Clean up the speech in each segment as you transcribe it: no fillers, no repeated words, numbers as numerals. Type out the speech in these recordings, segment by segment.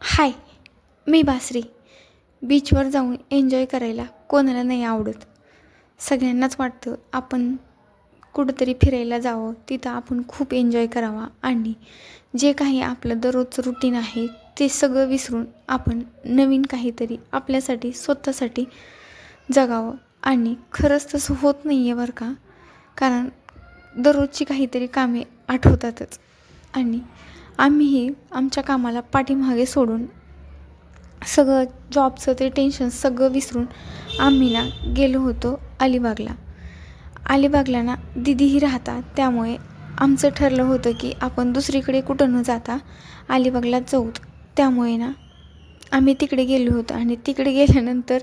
हाय, मी बासरी. बीचवर जाऊन एन्जॉय करायला कोणाला नाही आवडत. सगळ्यांनाच वाटतं आपण कुठंतरी फिरायला जावं, तिथं आपण खूप एन्जॉय करावा आणि जे काही आपलं दररोजचं रुटीन आहे ते सगळं विसरून आपण नवीन काहीतरी आपल्यासाठी स्वतःसाठी जगावं. आणि खरंच तसं होत नाही आहे बरं का. कारण दररोजची काहीतरी कामे आठवतातच आणि आम्हीही आमच्या कामाला पाठीमागे सोडून सगळं जॉबचं ते टेन्शन सगळं विसरून आम्ही ना गेलो होतो अलिबागला. अलिबागला ना दीदीही राहतात, त्यामुळे आमचं ठरलं होतं की आपण दुसरीकडे कुठं न जाता अलिबागला जाऊत. त्यामुळे ना आम्ही तिकडे गेलो होतो आणि तिकडे गेल्यानंतर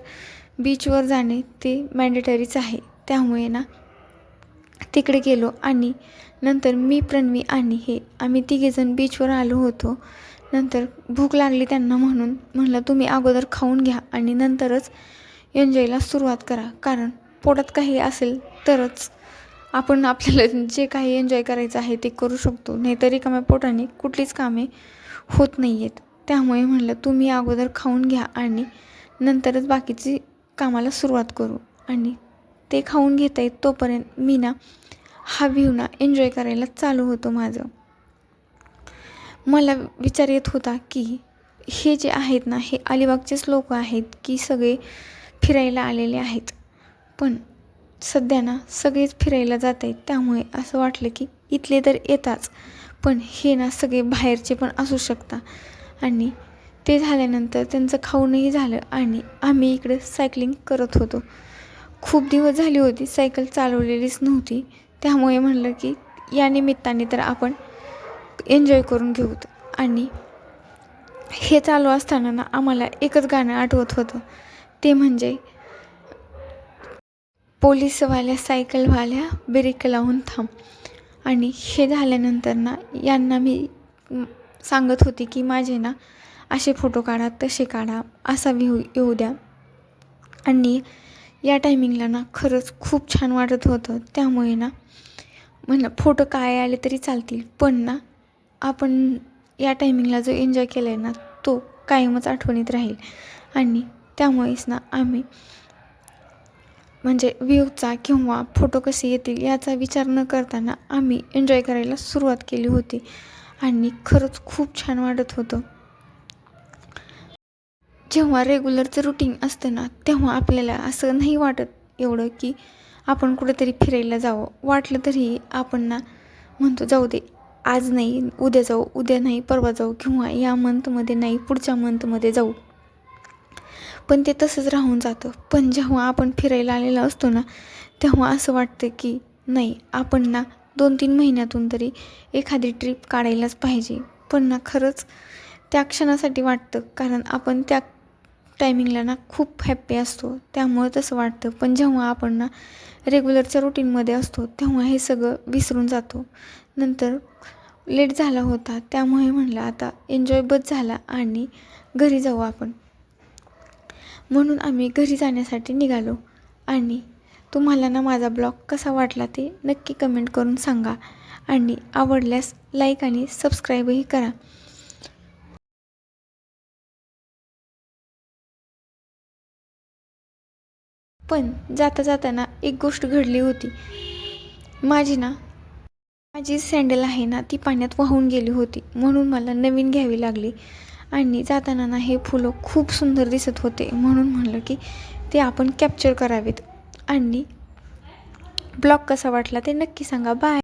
बीचवर जाणे ते मॅन्डेटरीच आहे. त्यामुळे ना तिकडे गेलो आणि नंतर मी, प्रणवी आणि आम्ही तिघेजण बीचवर आलो होतो. नंतर भूक लागली त्यांना म्हणून म्हणलं तुम्ही अगोदर खाऊन घ्या आणि नंतरच एन्जॉयला सुरुवात करा. कारण पोटात काही असेल तरच आपण आपल्याला जे काही एन्जॉय करायचं आहे ते करू शकतो. नाहीतर रिकाम्या पोटाने कुठलीच कामे होत नाही आहेत. त्यामुळे म्हणलं तुम्ही अगोदर खाऊन घ्या आणि नंतरच बाकीची कामाला सुरुवात करू. आणि ते खाऊन घेता येत तोपर्यंत मी ना हा व्ह्यू ना एन्जॉय करायला चालू होतं माझं. मला विचार येत होता की हे जे आहेत ना हे अलिबागचेच लोक आहेत की सगळे फिरायला आलेले आहेत. पण सध्या ना सगळेच फिरायला जात आहेत. त्यामुळे असं वाटलं की इथले तर येताच, पण हे ना सगळे बाहेरचे पण असू शकतात. आणि ते झाल्यानंतर त्यांचं खाऊनही झालं आणि आम्ही इकडे सायकलिंग करत होतो. खूप दिवस झाली होती सायकल चालवलेलीच नव्हती. त्यामुळे म्हणलं की या निमित्ताने तर आपण एन्जॉय करून घेऊत. आणि हे चालू असताना ना आम्हाला एकच गाणं आठवत होतं, ते म्हणजे पोलिसवाल्या सायकलवाल्या ब्रेक लावून थांब. आणि हे झाल्यानंतर ना यांना मी सांगत होती की माझे ना असे फोटो काढा, तसे काढा, असा व्ह्यू येऊ द्या. आणि या टायमिंगला ना खरंच खूप छान वाटत होतं. त्यामुळे ना म्हणलं फोटो काय आले तरी चालतील, पण ना आपण या टायमिंगला जो एन्जॉय केला आहे ना तो कायमच आठवणीत राहील. आणि त्यामुळेच ना आम्ही म्हणजे व्ह्यूचा किंवा फोटो कसे येतील याचा विचार न करताना आम्ही एन्जॉय करायला सुरुवात केली होती. आणि खरंच खूप छान वाटत होतं. जेव्हा रेग्युलरचं रुटीन असतं ना तेव्हा आपल्याला असं नाही वाटत एवढं की आपण कुठेतरी फिरायला जावं. वाटलं तरी आपण ना म्हणतो जाऊ दे, आज नाही उद्या जाऊ, उद्या नाही परवा जाऊ, किंवा या मंथमध्ये नाही पुढच्या मंथमध्ये जाऊ. पण ते तसंच राहून जातं. पण जेव्हा आपण फिरायला आलेला असतो ना तेव्हा असं वाटतं की नाही, आपण ना 2-3 महिन्यातून तरी एखादी ट्रिप काढायलाच पाहिजे. पण ना खरंच त्या क्षणासाठी वाटतं, कारण आपण त्या टायमिंगला ना खूप हॅप्पी असतो, त्यामुळे तसं वाटतं. पण जेव्हा आपण ना रेग्युलरच्या रुटीनमध्ये असतो तेव्हा हे सगळं विसरून जातो. नंतर लेट झाला होता त्यामुळे म्हणलं आता एन्जॉय बस झाला आणि घरी जाऊ आपण. म्हणून आम्ही घरी जाण्यासाठी निघालो. आणि तुम्हाला ना माझा ब्लॉग कसा वाटला ते नक्की कमेंट करून सांगा. आणि आवडल्यास लाईक आणि सबस्क्राईबही करा. पण जाता जाताना एक गोष्ट घडली होती. माझी सँडल आहे ना ती पाण्यात वाहून गेली होती, म्हणून मला नवीन घ्यावी लागली. आणि जाताना ना हे फुलं खूप सुंदर दिसत होते, म्हणून म्हणलं की ते आपण कॅप्चर करावेत. आणि ब्लॉग कसा वाटला ते नक्की सांगा. बाय.